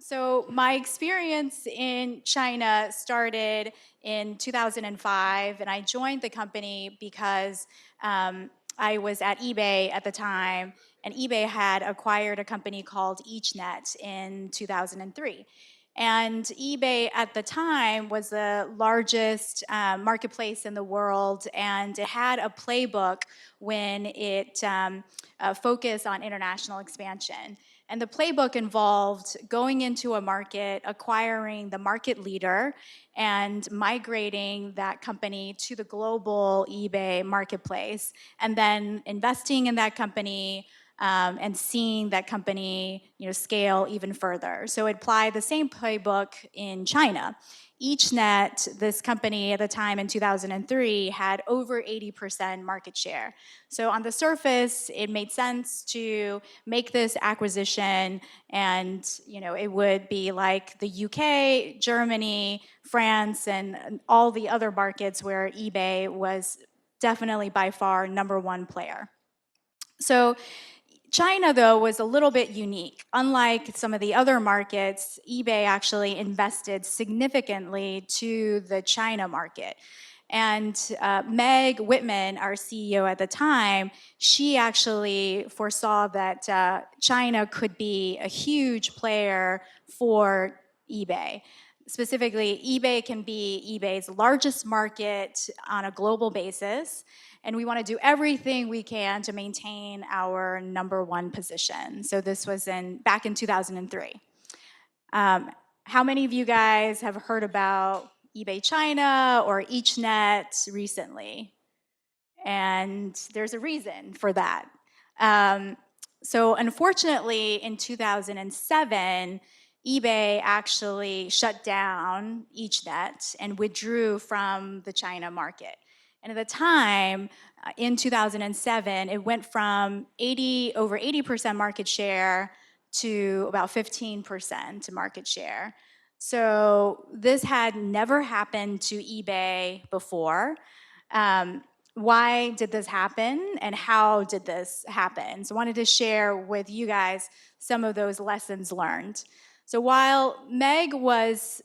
So my experience in China started in 2005, and I joined the company because I was at eBay at the time, and eBay had acquired a company called EachNet in 2003. And eBay at the time was the largest marketplace in the world, and it had a playbook when it focused on international expansion. And the playbook involved going into a market, acquiring the market leader, and migrating that company to the global eBay marketplace, and then investing in that company, and seeing that company scale even further. So it applied the same playbook in China. EachNet, this company at the time in 2003, had over 80% market share. So on the surface, it made sense to make this acquisition, and it would be like the UK, Germany, France, and all the other markets where eBay was definitely by far #1 player. So China, though, was a little bit unique. Unlike some of the other markets, eBay actually invested significantly to the China market. And Meg Whitman, our CEO at the time, she actually foresaw that China could be a huge player for eBay. Specifically, eBay can be eBay's largest market on a global basis, and we want to do everything we can to maintain our #1 position. So this was back in 2003. How many of you guys have heard about eBay China or EachNet recently? And there's a reason for that. So unfortunately, in 2007, eBay actually shut down EachNet and withdrew from the China market. And at the time, in 2007, it went from over 80% market share to about 15% market share. So this had never happened to eBay before. Why did this happen, and how did this happen? So I wanted to share with you guys some of those lessons learned. So while Meg was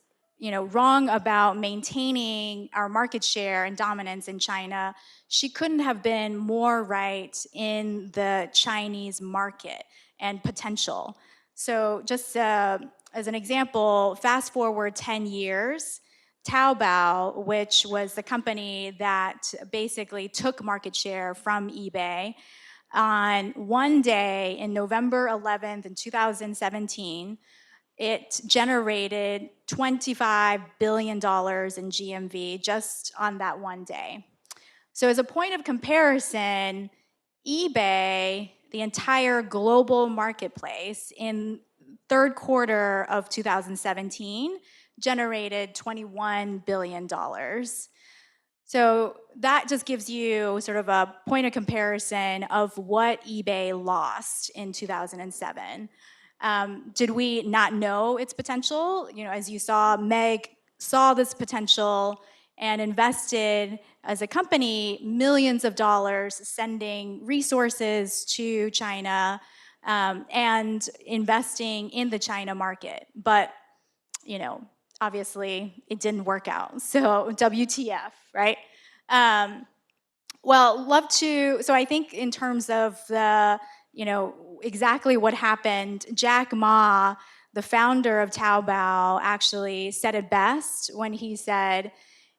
wrong about maintaining our market share and dominance in China, she couldn't have been more right in the Chinese market and potential. So just as an example, fast forward 10 years, Taobao, which was the company that basically took market share from eBay, on one day in November 11th in 2017, it generated $25 billion in GMV just on that one day. So as a point of comparison, eBay, the entire global marketplace, in third quarter of 2017, generated $21 billion. So that just gives you sort of a point of comparison of what eBay lost in 2007. Did we not know its potential? As you saw, Meg saw this potential and invested as a company millions of dollars, sending resources to China and investing in the China market. But, obviously it didn't work out. So WTF, right? So I think in terms of the, exactly what happened, Jack Ma, the founder of Taobao, actually said it best when he said,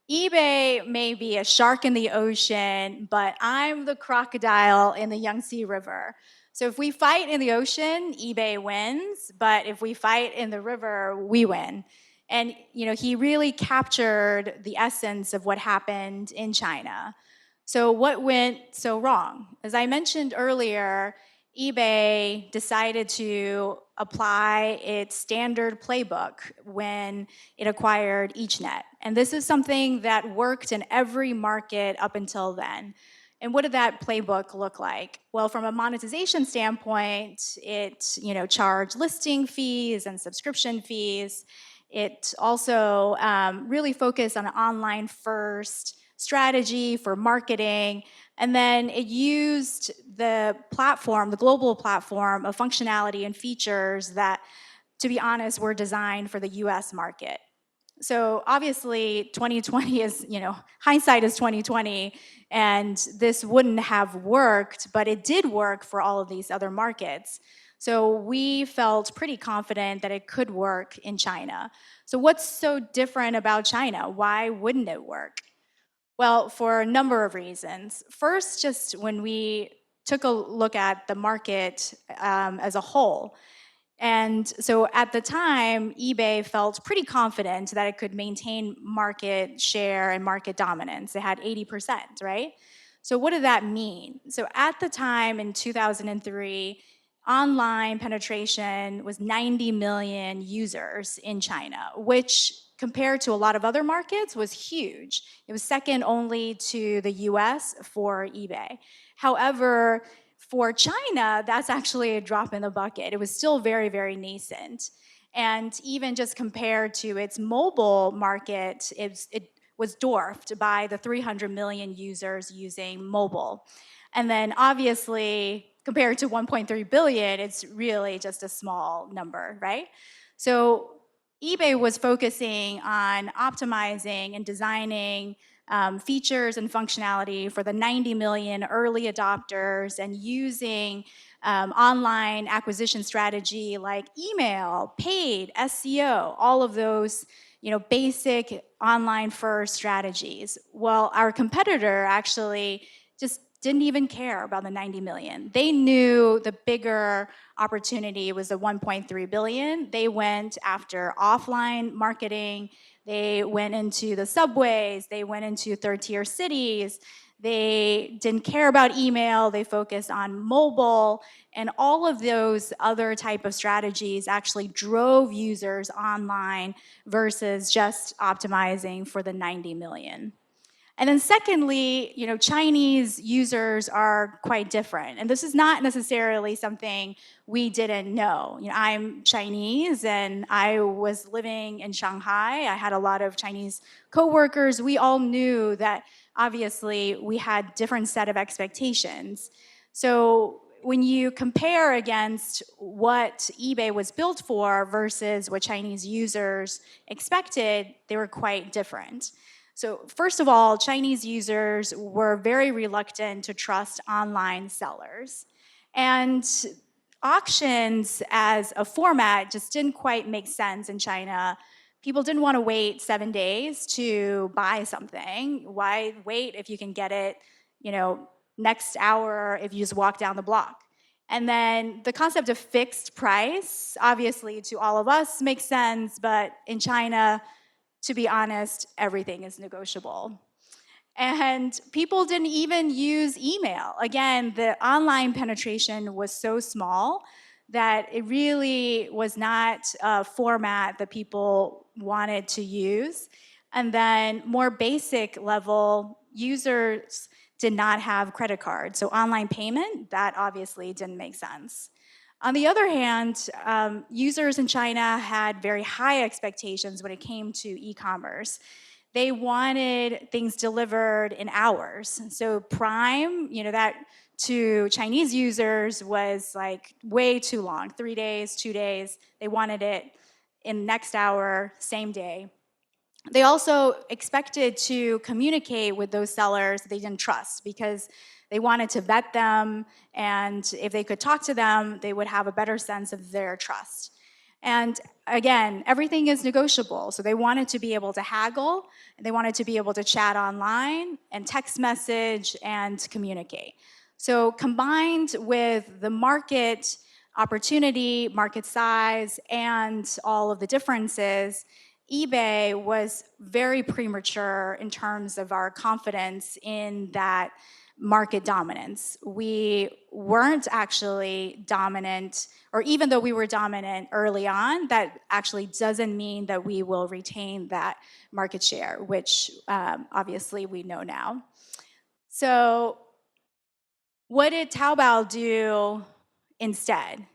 eBay may be a shark in the ocean, but I'm the crocodile in the Yangtze River. So if we fight in the ocean, eBay wins, but if we fight in the river, we win. And he really captured the essence of what happened in China. So what went so wrong? As I mentioned earlier, eBay decided to apply its standard playbook when it acquired EachNet. And this is something that worked in every market up until then. And what did that playbook look like? Well, from a monetization standpoint, it charged listing fees and subscription fees. It also really focused on an online first strategy for marketing. And then it used the platform, the global platform, of functionality and features that to be honest, were designed for the US market. So obviously 2020 is, hindsight is 2020, and this wouldn't have worked, but it did work for all of these other markets. So we felt pretty confident that it could work in China. So what's so different about China? Why wouldn't it work? Well, for a number of reasons. First, just when we took a look at the market as a whole, and so at the time, eBay felt pretty confident that it could maintain market share and market dominance. It had 80%, right? So what did that mean? So at the time in 2003, online penetration was 90 million users in China, which compared to a lot of other markets was huge. It was second only to the US for eBay. However, for China, that's actually a drop in the bucket. It was still very, very nascent. And even just compared to its mobile market, it was dwarfed by the 300 million users using mobile. And then obviously, compared to 1.3 billion, it's really just a small number, right? So eBay was focusing on optimizing and designing features and functionality for the 90 million early adopters and using online acquisition strategy like email, paid, SEO, all of those basic online first strategies. Well, our competitor actually just didn't even care about the 90 million. They knew the bigger opportunity was the 1.3 billion. They went after offline marketing. They went into the subways. They went into third-tier cities. They didn't care about email. They focused on mobile. And all of those other type of strategies actually drove users online versus just optimizing for the 90 million. And then secondly, Chinese users are quite different. And this is not necessarily something we didn't know. I'm Chinese and I was living in Shanghai. I had a lot of Chinese coworkers. We all knew that obviously we had different set of expectations. So when you compare against what eBay was built for versus what Chinese users expected, they were quite different. So first of all, Chinese users were very reluctant to trust online sellers. And auctions as a format just didn't quite make sense in China. People didn't want to wait 7 days to buy something. Why wait if you can get it, next hour if you just walk down the block? And then the concept of fixed price, obviously to all of us makes sense, but in China, to be honest, everything is negotiable. And people didn't even use email. Again, the online penetration was so small that it really was not a format that people wanted to use. And then more basic level, users did not have credit cards. So online payment, that obviously didn't make sense. On the other hand, users in China had very high expectations when it came to e-commerce. They wanted things delivered in hours. So Prime, that to Chinese users was like way too long, 3 days, 2 days. They wanted it in next hour, same day. They also expected to communicate with those sellers they didn't trust because they wanted to vet them, and if they could talk to them, they would have a better sense of their trust. And again, everything is negotiable. So they wanted to be able to haggle, and they wanted to be able to chat online and text message and communicate. So combined with the market opportunity, market size, and all of the differences, eBay was very premature in terms of our confidence in that market dominance. We weren't actually dominant, or even though we were dominant early on, that actually doesn't mean that we will retain that market share, which obviously we know now. So what did Taobao do instead?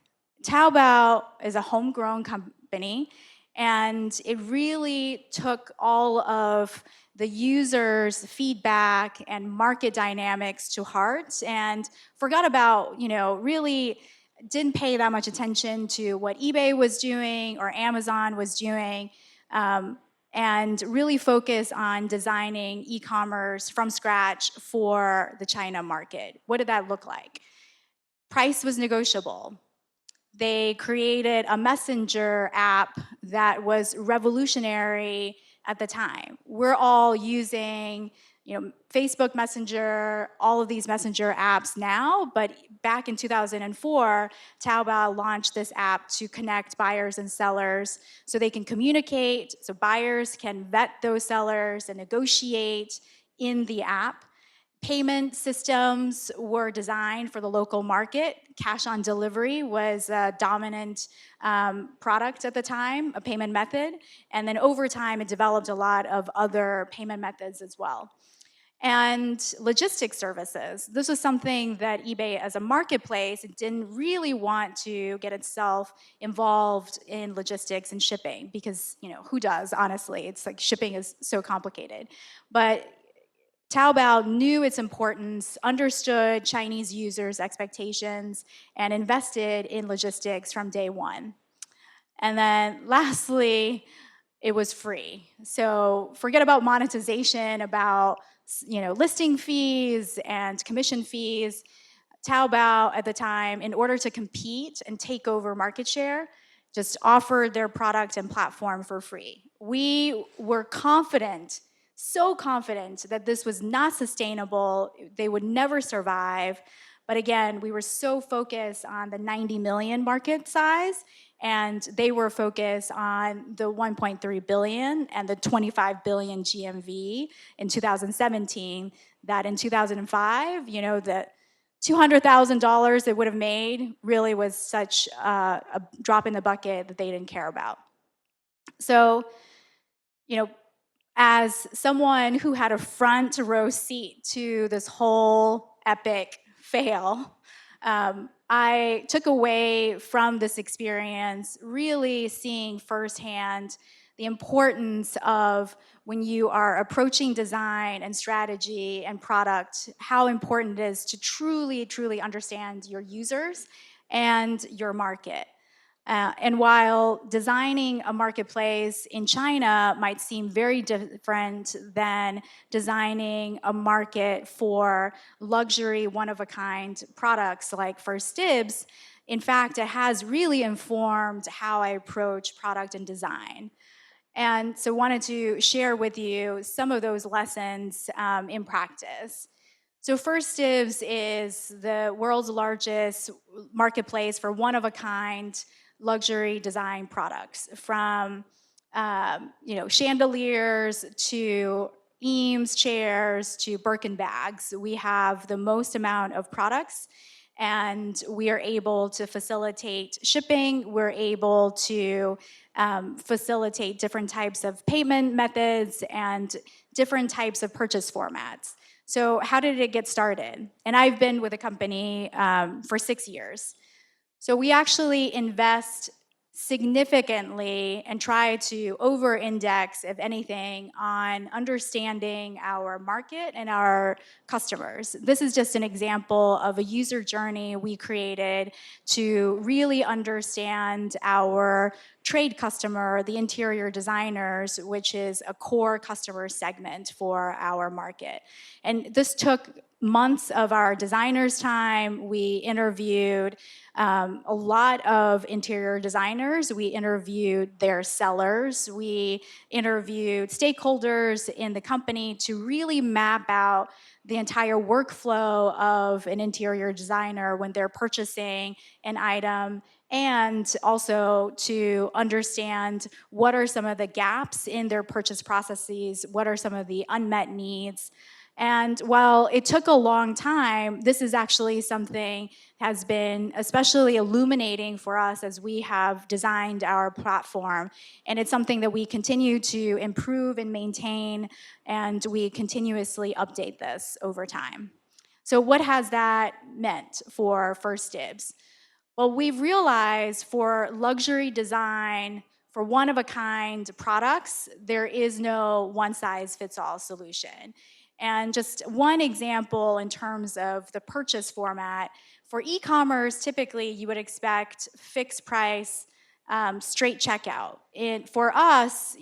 Taobao is a homegrown company, and it really took all of the users' feedback and market dynamics to heart and forgot about, really didn't pay that much attention to what eBay was doing or Amazon was doing, and really focus on designing e-commerce from scratch for the China market. What did that look like? Price was negotiable. They created a messenger app that was revolutionary at the time. We're all using, Facebook Messenger, all of these messenger apps now, but back in 2004, Taobao launched this app to connect buyers and sellers so they can communicate, so buyers can vet those sellers and negotiate in the app. Payment systems were designed for the local market. Cash on delivery was a dominant product at the time, a payment method. And then over time, it developed a lot of other payment methods as well. And logistics services. This was something that eBay as a marketplace didn't really want to get itself involved in logistics and shipping because, who does, honestly? It's like shipping is so complicated. But Taobao knew its importance, understood Chinese users' expectations, and invested in logistics from day one. And then lastly, it was free. So forget about monetization, about listing fees and commission fees. Taobao at the time, in order to compete and take over market share, just offered their product and platform for free. We were confident, so confident that this was not sustainable, they would never survive. But again, we were so focused on the 90 million market size, and they were focused on the 1.3 billion and the 25 billion GMV in 2017, that in 2005, the $200,000 it would have made really was such a drop in the bucket that they didn't care about. So, as someone who had a front row seat to this whole epic fail, I took away from this experience really seeing firsthand the importance of when you are approaching design and strategy and product, how important it is to truly, truly understand your users and your market. And while designing a marketplace in China might seem very different than designing a market for luxury, one-of-a-kind products like 1stdibs, in fact, it has really informed how I approach product and design. And so wanted to share with you some of those lessons in practice. So 1stdibs is the world's largest marketplace for one-of-a-kind luxury design products, from chandeliers to Eames chairs to Birkin bags. We have the most amount of products, and we are able to facilitate shipping. We're able to facilitate different types of payment methods and different types of purchase formats. So how did it get started? And I've been with the company for 6 years. So we actually invest significantly and try to over-index, if anything, on understanding our market and our customers. This is just an example of a user journey we created to really understand our trade customer, the interior designers, which is a core customer segment for our market. And this took months of our designers' time. We interviewed a lot of interior designers. We interviewed their sellers. We interviewed stakeholders in the company to really map out the entire workflow of an interior designer when they're purchasing an item, and also to understand what are some of the gaps in their purchase processes, what are some of the unmet needs. And while it took a long time, this is actually something has been especially illuminating for us as we have designed our platform. And it's something that we continue to improve and maintain, and we continuously update this over time. So what has that meant for 1stdibs? Well, we've realized for luxury design, for one-of-a-kind products, there is no one-size-fits-all solution. And just one example in terms of the purchase format, for e-commerce, typically you would expect fixed price, straight checkout. For us,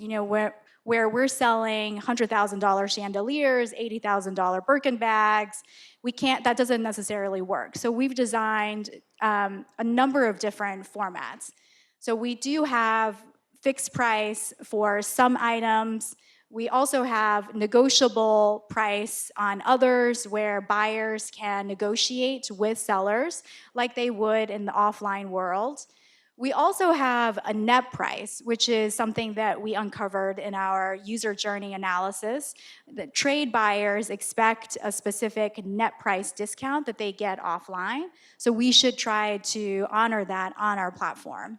where we're selling $100,000 chandeliers, $80,000 Birkin bags, that doesn't necessarily work. So we've designed a number of different formats. So we do have fixed price for some items. We also have negotiable price on others where buyers can negotiate with sellers like they would in the offline world. We also have a net price, which is something that we uncovered in our user journey analysis. That trade buyers expect a specific net price discount that they get offline. So we should try to honor that on our platform.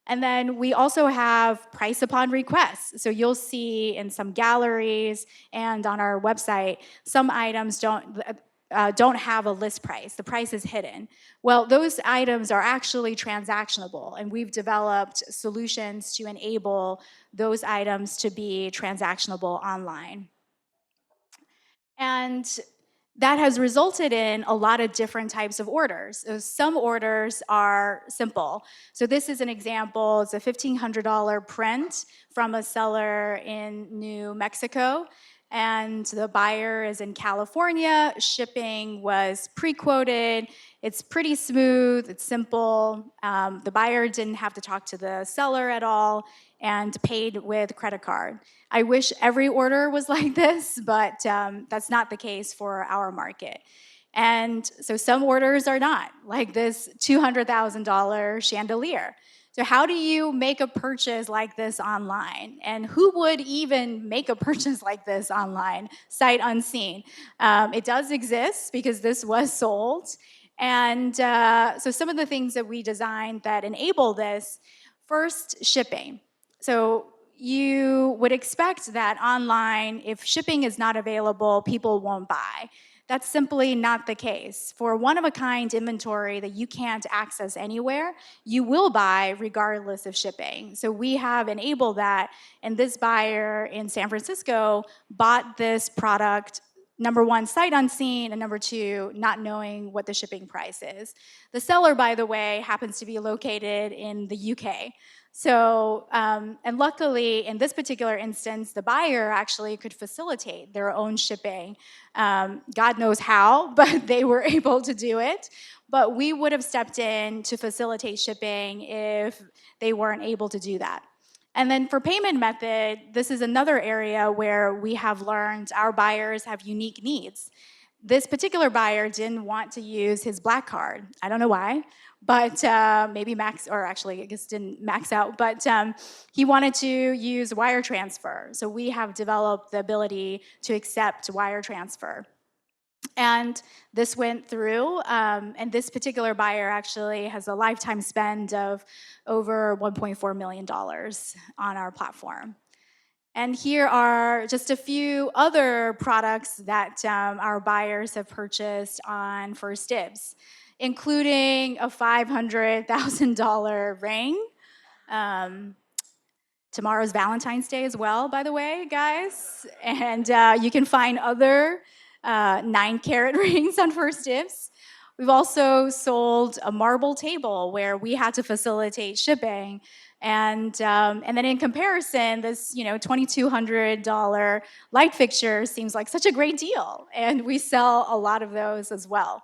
And then we also have price upon request. So you'll see in some galleries and on our website, some items don't have a list price. The price is hidden. Well, those items are actually transactionable, and we've developed solutions to enable those items to be transactionable online. And that has resulted in a lot of different types of orders. So some orders are simple. So this is an example. It's a $1,500 print from a seller in New Mexico, and the buyer is in California. Shipping was pre-quoted. It's pretty smooth. It's simple. The buyer didn't have to talk to the seller at all and paid with credit card. I wish every order was like this, but that's not the case for our market. And so some orders are not, like this $200,000 chandelier. So how do you make a purchase like this online? And who would even make a purchase like this online, sight unseen? It does exist because this was sold. And so some of the things that we designed that enable this, first, shipping. So you would expect that online, if shipping is not available, people won't buy. That's simply not the case. For one-of-a-kind inventory that you can't access anywhere, you will buy regardless of shipping. So we have enabled that, and this buyer in San Francisco bought this product, number one, sight unseen, and number two, not knowing what the shipping price is. The seller, by the way, happens to be located in the UK. So, and luckily, in this particular instance, the buyer actually could facilitate their own shipping. God knows how, but they were able to do it. But we would have stepped in to facilitate shipping if they weren't able to do that. And then for payment method, this is another area where we have learned our buyers have unique needs. This particular buyer didn't want to use his Black Card. I don't know why, but maybe I guess didn't max out, but he wanted to use wire transfer. So we have developed the ability to accept wire transfer. And this went through, and this particular buyer actually has a lifetime spend of over $1.4 million on our platform. And here are just a few other products that our buyers have purchased on 1stdibs, including a $500,000 ring. Tomorrow's Valentine's Day as well, by the way, guys. And you can find other 9-carat rings on 1stdibs. We've also sold a marble table where we had to facilitate shipping. And then in comparison, this $2,200 light fixture seems like such a great deal. And we sell a lot of those as well.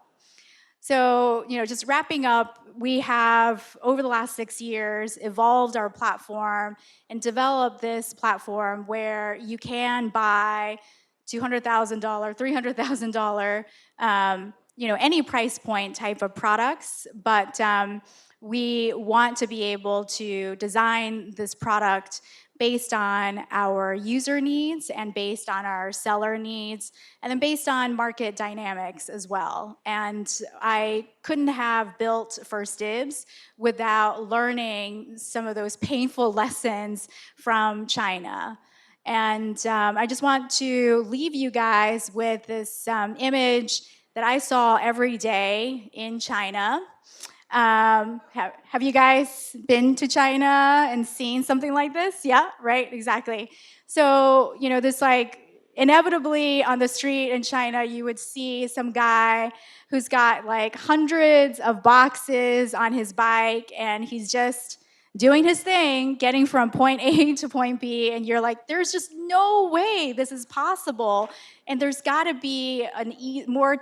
So, just wrapping up, we have, over the last 6 years, evolved our platform and developed this platform where you can buy $200,000, $300,000, any price point type of products, but we want to be able to design this product based on our user needs and based on our seller needs, and then based on market dynamics as well. And I couldn't have built 1stdibs without learning some of those painful lessons from China. And I just want to leave you guys with this image that I saw every day in China. Have you guys been to China and seen something like this? Yeah, right, exactly. So, this inevitably on the street in China, you would see some guy who's got like hundreds of boxes on his bike, and he's just doing his thing, getting from point A to point B, and you're like, there's just no way this is possible. And there's got to be a more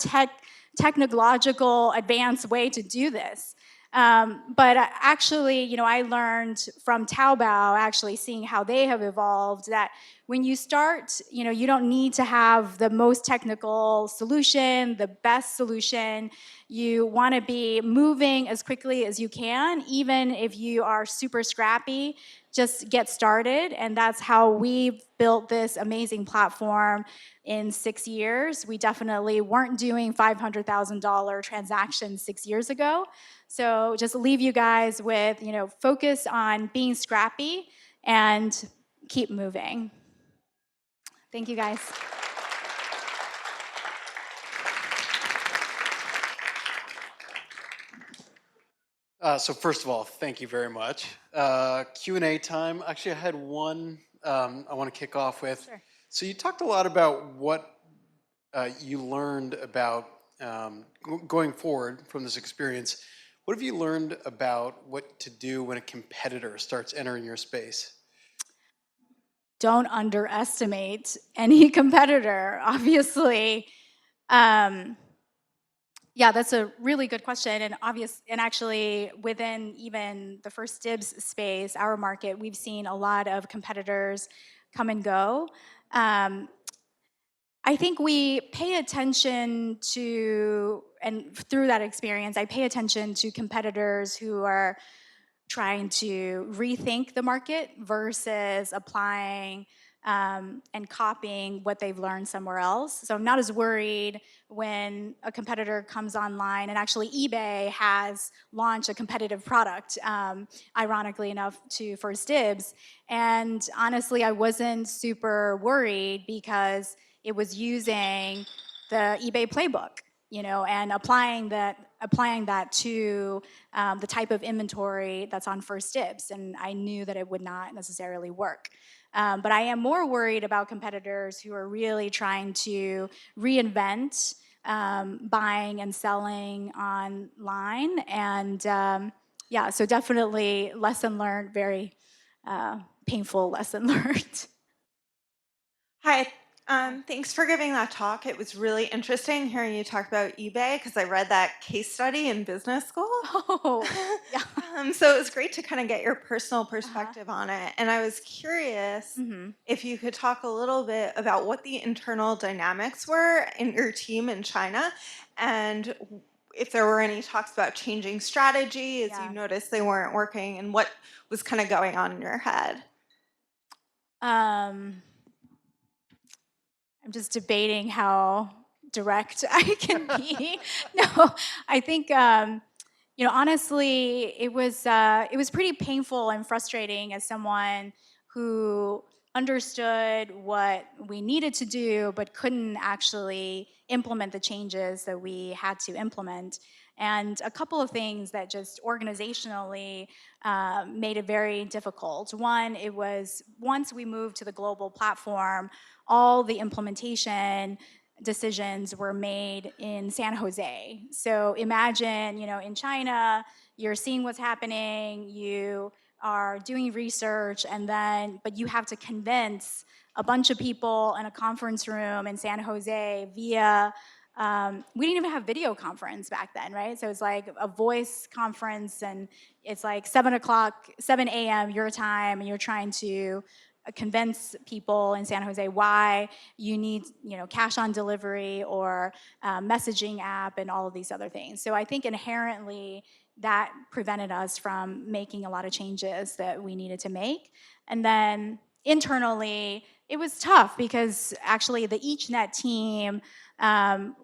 technological, advanced way to do this. But actually, I learned from Taobao, actually seeing how they have evolved, that when you start, you don't need to have the most technical solution, the best solution. You want to be moving as quickly as you can, even if you are super scrappy. Just get started, and that's how we've built this amazing platform in 6 years. We definitely weren't doing $500,000 transactions 6 years ago. So just leave you guys with, focus on being scrappy and keep moving. Thank you, guys. So first of all, thank you very much. Q&A time. Actually, I had one I want to kick off with. Sure. So you talked a lot about what you learned about going forward from this experience. What have you learned about what to do when a competitor starts entering your space? Don't underestimate any competitor, obviously. Yeah, that's a really good question, and actually within even the 1stdibs space, our market, we've seen a lot of competitors come and go. I think we pay attention to, and through that experience, I pay attention to competitors who are trying to rethink the market versus applying and copying what they've learned somewhere else. So I'm not as worried when a competitor comes online, and actually eBay has launched a competitive product, ironically enough, to 1stdibs. And honestly, I wasn't super worried because it was using the eBay playbook, and applying that to the type of inventory that's on 1stdibs, and I knew that it would not necessarily work. But I am more worried about competitors who are really trying to reinvent buying and selling online, and yeah, so definitely lesson learned, very painful lesson learned. Hi, thanks for giving that talk. It was really interesting hearing you talk about eBay because I read that case study in business school. Oh, yeah. So it was great to kind of get your personal perspective on it. And I was curious if you could talk a little bit about what the internal dynamics were in your team in China, and if there were any talks about changing strategy as you noticed they weren't working, and what was kind of going on in your head. I'm just debating how direct I can be. No, I think honestly, it was pretty painful and frustrating as someone who understood what we needed to do but couldn't actually implement the changes that we had to implement. And a couple of things that just organizationally made it very difficult. One, it was once we moved to the global platform, all the implementation decisions were made in San Jose. So imagine, in China, you're seeing what's happening, you are doing research, but you have to convince a bunch of people in a conference room in San Jose via, we didn't even have video conference back then, right? So it's like a voice conference, and it's like 7 a.m. your time, and you're trying to convince people in San Jose why you need, cash on delivery or messaging app and all of these other things. So I think inherently that prevented us from making a lot of changes that we needed to make. And then internally, it was tough because actually the EachNet team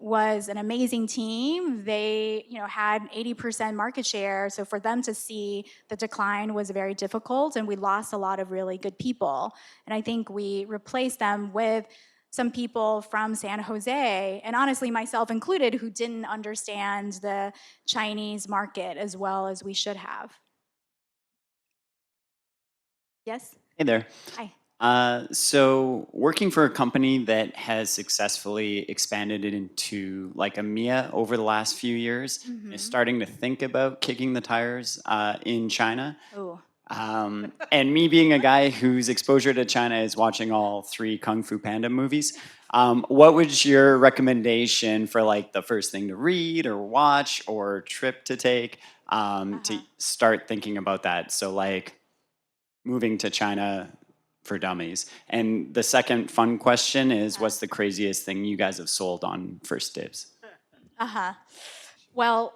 was an amazing team. They, had 80% market share. So for them to see the decline was very difficult, and we lost a lot of really good people. And I think we replaced them with some people from San Jose, and honestly, myself included, who didn't understand the Chinese market as well as we should have. Yes? Hey there. Hi. So working for a company that has successfully expanded it into like EMEA over the last few years, is starting to think about kicking the tires in China. Oh. And me being a guy whose exposure to China is watching all 3 Kung Fu Panda movies, what was your recommendation for like the first thing to read or watch or trip to take to start thinking about that? So like moving to China for dummies. And the second fun question is, what's the craziest thing you guys have sold on 1stdibs? Well,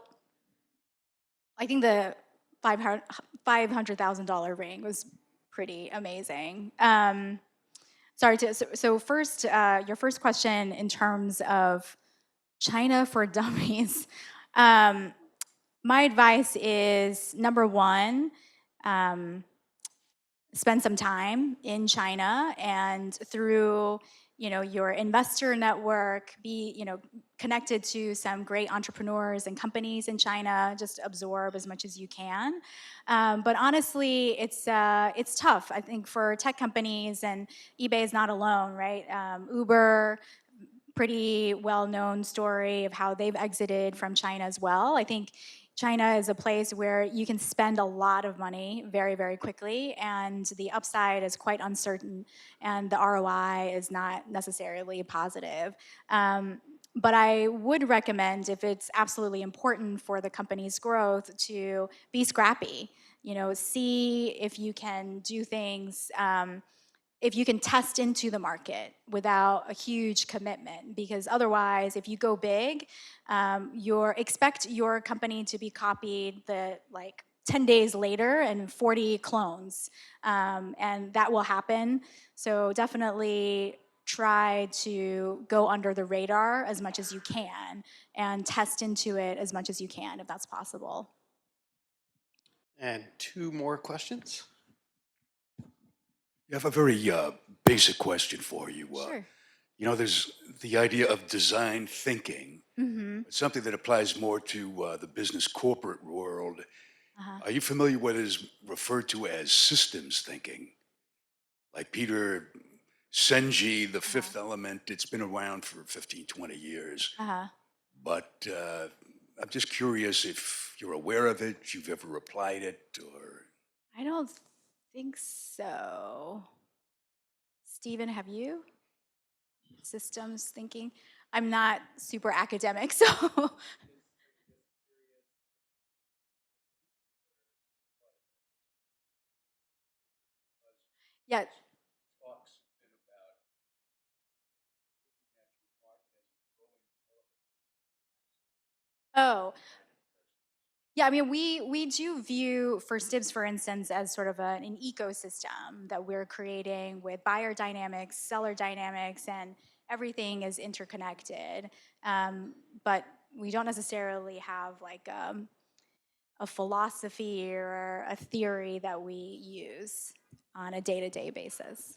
I think the $500,000 ring was pretty amazing. So first, your first question in terms of China for dummies. My advice is number one, spend some time in China and through your investor network, be connected to some great entrepreneurs and companies in China. Just absorb as much as you can. But honestly, it's tough. I think for tech companies, and eBay is not alone, right? Uber, pretty well-known story of how they've exited from China as well. I think China is a place where you can spend a lot of money very, very quickly, and the upside is quite uncertain, and the ROI is not necessarily positive. But I would recommend, if it's absolutely important for the company's growth, to be scrappy. See if you can do things. If you can test into the market without a huge commitment, because otherwise, if you go big, expect your company to be copied 10 days later and 40 clones, and that will happen. So definitely try to go under the radar as much as you can and test into it as much as you can, if that's possible. And 2 more questions. I have a very basic question for you. Sure. There's the idea of design thinking. It's something that applies more to the business corporate world. Are you familiar with what is referred to as systems thinking? Like Peter Senji, the fifth element, it's been around for 15, 20 years. But I'm just curious if you're aware of it, you've ever applied it, or... I don't think so. Stephen, have you? Systems thinking? I'm not super academic, so. Yeah. Oh. Yeah, I mean, we do view 1stdibs, for instance, as sort of an ecosystem that we're creating with buyer dynamics, seller dynamics, and everything is interconnected. But we don't necessarily have like a philosophy or a theory that we use on a day-to-day basis.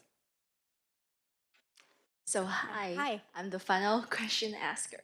So hi, Hi. I'm the final question asker.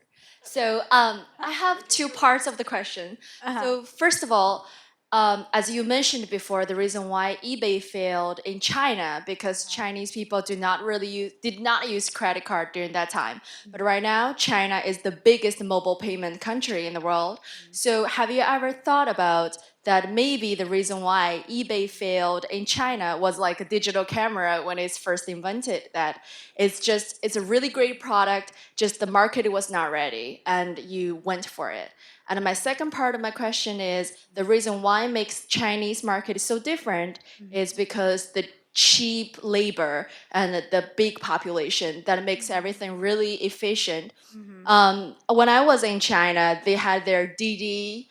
So I have 2 parts of the question. So first of all, as you mentioned before, the reason why eBay failed in China because Chinese people did not use credit card during that time. But right now, China is the biggest mobile payment country in the world. So have you ever thought about that maybe the reason why eBay failed in China was like a digital camera when it's first invented, that it's a really great product, just the market was not ready and you went for it. And my second part of my question is, the reason why it makes Chinese market so different is because the cheap labor and the big population that makes everything really efficient. When I was in China, they had their Didi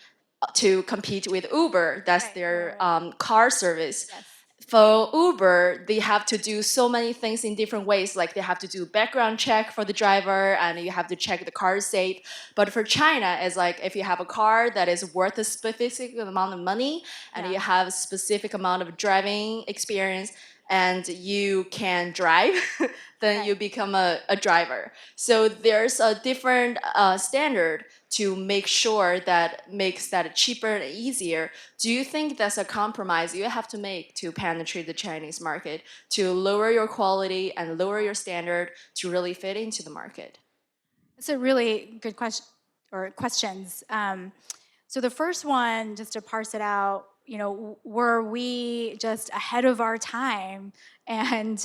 to compete with Uber. That's their car service. Yes. For Uber, they have to do so many things in different ways. Like they have to do background check for the driver, and you have to check the car is safe. But for China, it's like if you have a car that is worth a specific amount of money, and you have a specific amount of driving experience, and you can drive, then you become a driver. So there's a different standard to make sure that makes that cheaper and easier. Do you think that's a compromise you have to make to penetrate the Chinese market, to lower your quality and lower your standard to really fit into the market? It's a really good question, or questions. So the first one, just to parse it out, were we just ahead of our time, and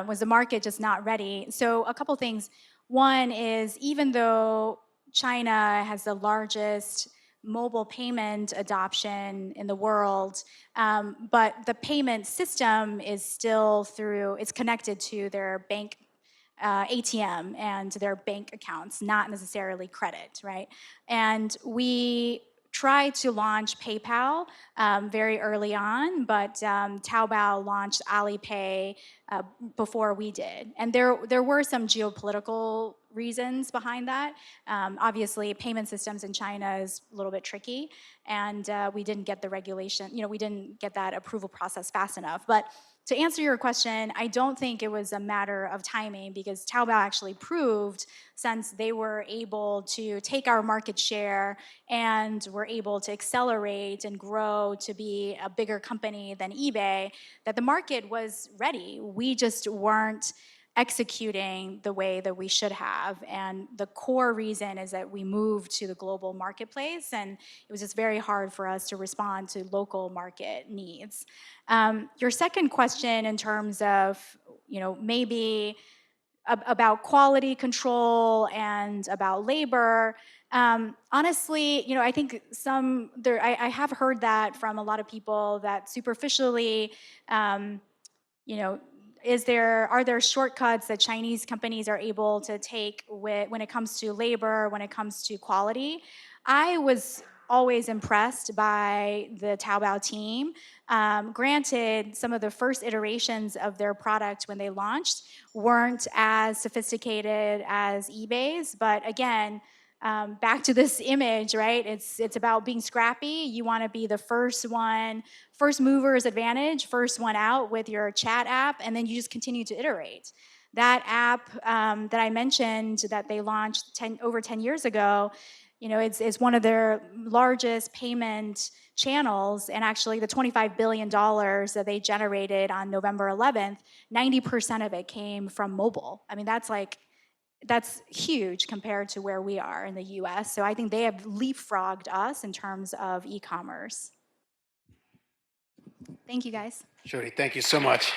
was the market just not ready? So a couple things. One is, even though China has the largest mobile payment adoption in the world, but the payment system is still it's connected to their bank ATM and their bank accounts, not necessarily credit, right? And we tried to launch PayPal very early on, but Taobao launched Alipay before we did. And there were some geopolitical reasons behind that. Obviously, payment systems in China is a little bit tricky, and we didn't get the regulation, we didn't get that approval process fast enough. But to answer your question, I don't think it was a matter of timing, because Taobao actually proved, since they were able to take our market share and were able to accelerate and grow to be a bigger company than eBay, that the market was ready. We just weren't executing the way that we should have. And the core reason is that we moved to the global marketplace, and it was just very hard for us to respond to local market needs. Your second question, in terms of, maybe about quality control and about labor, honestly, I think I have heard that from a lot of people, that superficially, are there shortcuts that Chinese companies are able to take when it comes to labor, when it comes to quality? I was always impressed by the Taobao team. Granted, some of the first iterations of their product when they launched weren't as sophisticated as eBay's, but again, back to this image, right? It's about being scrappy. You want to be the first mover's advantage, first one out with your chat app, and then you just continue to iterate. That app that I mentioned that they launched over 10 years ago, it's one of their largest payment channels, and actually the $25 billion that they generated on November 11th, 90% of it came from mobile. I mean, that's huge compared to where we are in the US. So I think they have leapfrogged us in terms of e-commerce. Thank you, guys. Xiaodi, thank you so much.